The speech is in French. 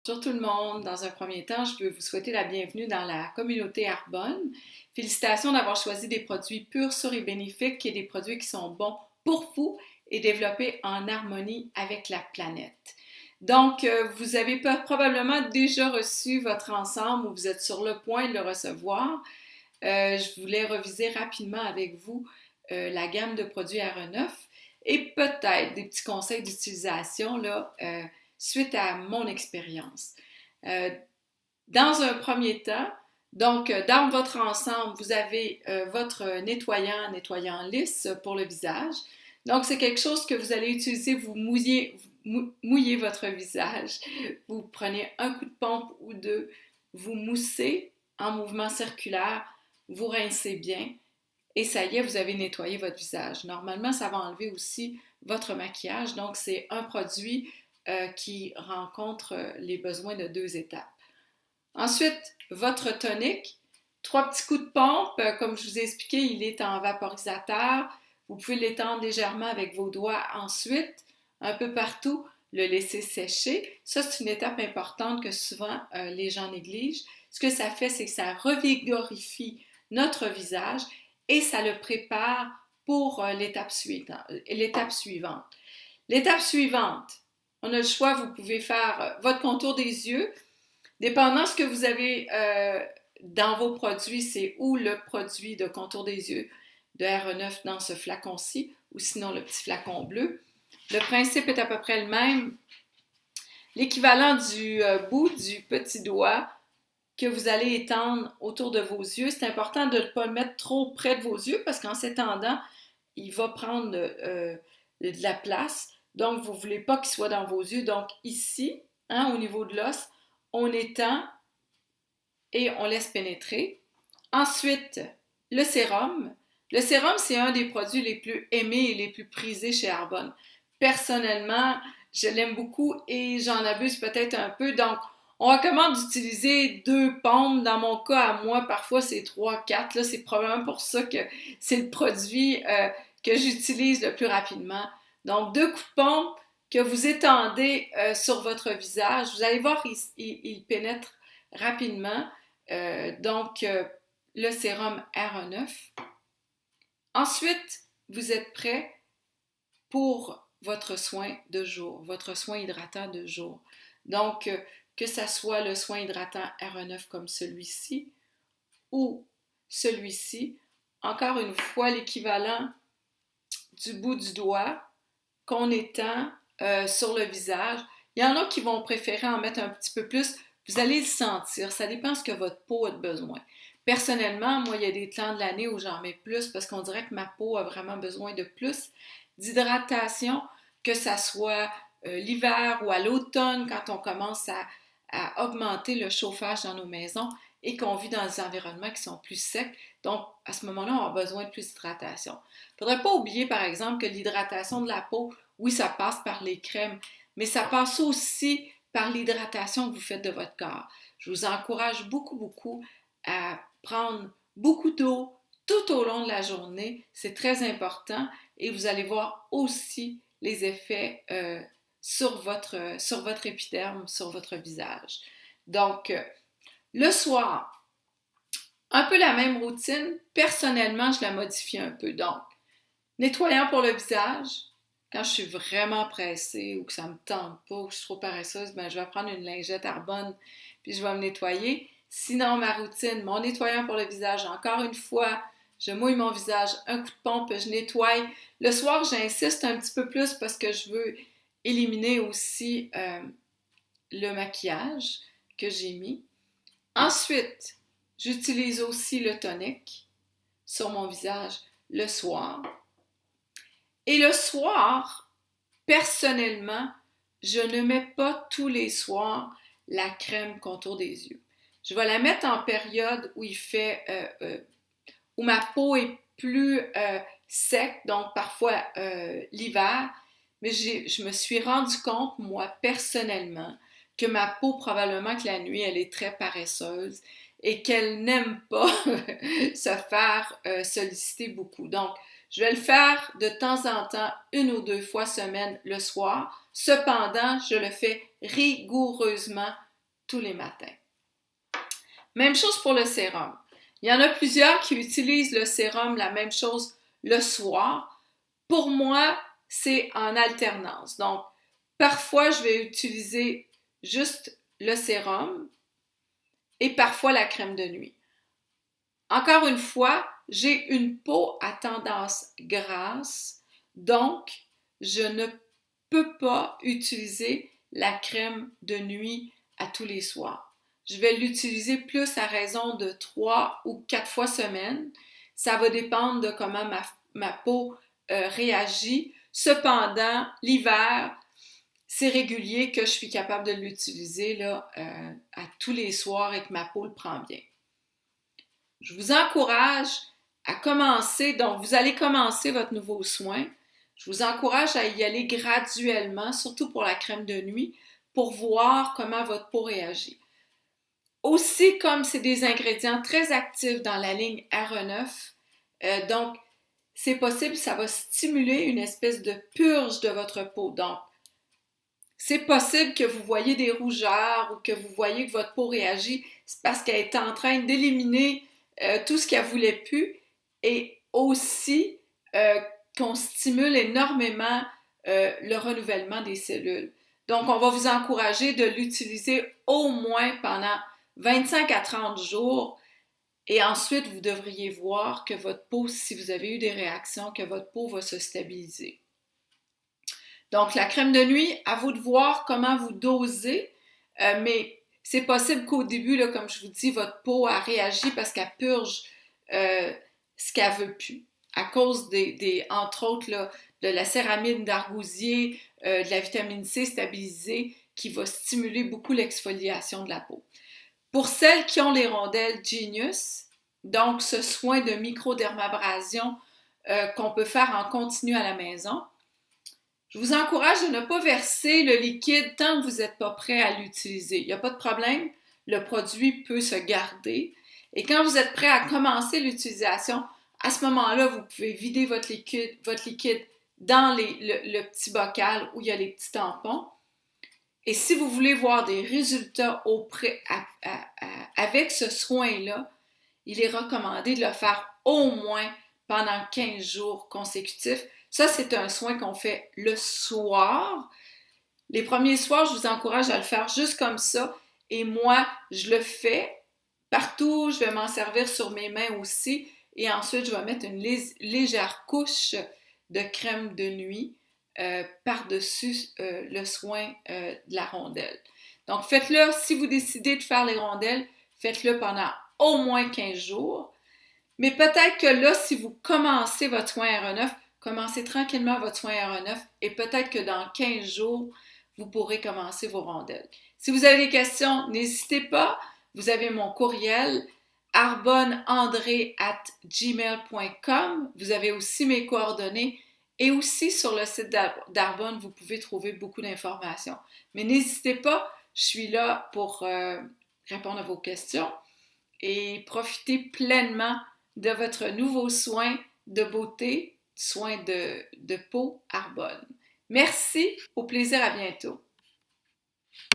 Bonjour tout le monde. Dans un premier temps, je veux vous souhaiter la bienvenue dans la communauté Arbonne. Félicitations d'avoir choisi des produits purs, sûrs et bénéfiques et des produits qui sont bons pour vous et développés en harmonie avec la planète. Donc, vous avez probablement déjà reçu votre ensemble ou vous êtes sur le point de le recevoir. Je voulais reviser rapidement avec vous la gamme de produits RE9 et peut-être des petits conseils d'utilisation là, suite à mon expérience. Euh, dans un premier temps, donc dans votre ensemble, vous avez votre nettoyant lisse pour le visage. Donc, c'est quelque chose que vous allez utiliser, mouillez votre visage. Vous prenez un coup de pompe ou deux, vous moussez en mouvement circulaire, vous rincez bien et ça y est, vous avez nettoyé votre visage. Normalement, ça va enlever aussi votre maquillage. Donc, c'est un produit qui rencontre les besoins de deux étapes. Ensuite, votre tonique, trois petits coups de pompe. Comme je vous ai expliqué, il est en vaporisateur. Vous pouvez l'étendre légèrement avec vos doigts. Ensuite, un peu partout, le laisser sécher. Ça, c'est une étape importante que souvent les gens négligent. Ce que ça fait, c'est que ça revigorifie notre visage et ça le prépare pour l'étape suivante. L'étape suivante, on a le choix, vous pouvez faire votre contour des yeux. Dépendant de ce que vous avez dans vos produits, c'est ou le produit de contour des yeux de RE9 dans ce flacon-ci, ou sinon le petit flacon bleu. Le principe est à peu près le même. L'équivalent du bout du petit doigt que vous allez étendre autour de vos yeux. C'est important de ne pas le mettre trop près de vos yeux parce qu'en s'étendant, il va prendre de la place. Donc, vous ne voulez pas qu'il soit dans vos yeux. Donc, ici, hein, au niveau de l'os, on étend et on laisse pénétrer. Ensuite, le sérum. Le sérum, c'est un des produits les plus aimés et les plus prisés chez Arbonne. Personnellement, je l'aime beaucoup et j'en abuse peut-être un peu. Donc, on recommande d'utiliser 2 pompes. Dans mon cas, à moi, parfois c'est 3, 4. Là, c'est probablement pour ça que c'est le produit que j'utilise le plus rapidement. Donc, 2 coups de pompe que vous étendez sur votre visage. Vous allez voir, il pénètre rapidement. Le sérum RE9. Ensuite, vous êtes prêt pour votre soin de jour, votre soin hydratant de jour. Donc, que ça soit le soin hydratant RE9 comme celui-ci ou celui-ci, encore une fois, l'équivalent du bout du doigt qu'on étend sur le visage. Il y en a qui vont préférer en mettre un petit peu plus. Vous allez le sentir. Ça dépend de ce que votre peau a besoin. Personnellement, moi, il y a des temps de l'année où j'en mets plus parce qu'on dirait que ma peau a vraiment besoin de plus d'hydratation, que ça soit l'hiver ou à l'automne quand on commence à augmenter le chauffage dans nos maisons et qu'on vit dans des environnements qui sont plus secs. Donc, à ce moment-là, on a besoin de plus d'hydratation. Il ne faudrait pas oublier, par exemple, que l'hydratation de la peau, oui, ça passe par les crèmes, mais ça passe aussi par l'hydratation que vous faites de votre corps. Je vous encourage beaucoup, beaucoup à prendre beaucoup d'eau tout au long de la journée. C'est très important et vous allez voir aussi les effets sur votre épiderme, sur votre visage. Donc, le soir, un peu la même routine. Personnellement, je la modifie un peu. Donc, nettoyant pour le visage. Quand je suis vraiment pressée ou que ça ne me tente pas ou que je suis trop paresseuse, ben, je vais prendre une lingette Arbonne puis je vais me nettoyer. Sinon, ma routine, mon nettoyant pour le visage, encore une fois, je mouille mon visage, un coup de pompe, je nettoie. Le soir, j'insiste un petit peu plus parce que je veux éliminer aussi le maquillage que j'ai mis. Ensuite, j'utilise aussi le tonique sur mon visage le soir. Et le soir, personnellement, je ne mets pas tous les soirs la crème contour des yeux. Je vais la mettre en période où il fait, où ma peau est plus sec, donc parfois l'hiver. Mais je me suis rendu compte, moi, personnellement, que ma peau, probablement que la nuit, elle est très paresseuse et qu'elle n'aime pas se faire solliciter beaucoup. Donc, je vais le faire de temps en temps, 1 ou 2 fois semaine le soir. Cependant, je le fais rigoureusement tous les matins. Même chose pour le sérum. Il y en a plusieurs qui utilisent le sérum, la même chose le soir. Pour moi, c'est en alternance. Donc, parfois, je vais utiliser juste le sérum et parfois la crème de nuit. Encore une fois, j'ai une peau à tendance grasse, donc je ne peux pas utiliser la crème de nuit à tous les soirs. Je vais l'utiliser plus à raison de 3 ou 4 fois semaine. Ça va dépendre de comment ma peau réagit. Cependant, l'hiver, c'est régulier que je suis capable de l'utiliser là, à tous les soirs et que ma peau le prend bien. Je vous encourage à commencer, donc vous allez commencer votre nouveau soin. Je vous encourage à y aller graduellement, surtout pour la crème de nuit, pour voir comment votre peau réagit. Aussi, comme c'est des ingrédients très actifs dans la ligne RE9, donc c'est possible, ça va stimuler une espèce de purge de votre peau. Donc, c'est possible que vous voyez des rougeurs ou que vous voyez que votre peau réagit, c'est parce qu'elle est en train d'éliminer tout ce qu'elle ne voulait plus et aussi qu'on stimule énormément le renouvellement des cellules. Donc, on va vous encourager de l'utiliser au moins pendant 25 à 30 jours et ensuite, vous devriez voir que votre peau, si vous avez eu des réactions, que votre peau va se stabiliser. Donc, la crème de nuit, à vous de voir comment vous dosez, mais c'est possible qu'au début, là, comme je vous dis, votre peau a réagi parce qu'elle purge ce qu'elle ne veut plus. À cause entre autres, là, de la céramide d'argousier, de la vitamine C stabilisée qui va stimuler beaucoup l'exfoliation de la peau. Pour celles qui ont les rondelles Genius, donc ce soin de microdermabrasion qu'on peut faire en continu à la maison, je vous encourage de ne pas verser le liquide tant que vous n'êtes pas prêt à l'utiliser. Il n'y a pas de problème, le produit peut se garder. Et quand vous êtes prêt à commencer l'utilisation, à ce moment-là, vous pouvez vider votre liquide dans le petit bocal où il y a les petits tampons. Et si vous voulez voir des résultats avec ce soin-là, il est recommandé de le faire au moins pendant 15 jours consécutifs. Ça, c'est un soin qu'on fait le soir. Les premiers soirs, je vous encourage à le faire juste comme ça. Et moi, je le fais partout. Je vais m'en servir sur mes mains aussi. Et ensuite, je vais mettre une légère couche de crème de nuit par-dessus le soin de la rondelle. Donc, faites-le. Si vous décidez de faire les rondelles, faites-le pendant au moins 15 jours. Mais peut-être que là, si vous commencez votre soin RE9, commencez tranquillement votre soin RE9 et peut-être que dans 15 jours, vous pourrez commencer vos rondelles. Si vous avez des questions, n'hésitez pas. Vous avez mon courriel arboneandré@gmail.com. Vous avez aussi mes coordonnées et aussi sur le site d'Arbonne, vous pouvez trouver beaucoup d'informations. Mais n'hésitez pas, je suis là pour répondre à vos questions et profitez pleinement de votre nouveau soin de beauté, soin de peau Arbonne. Merci, au plaisir, à bientôt.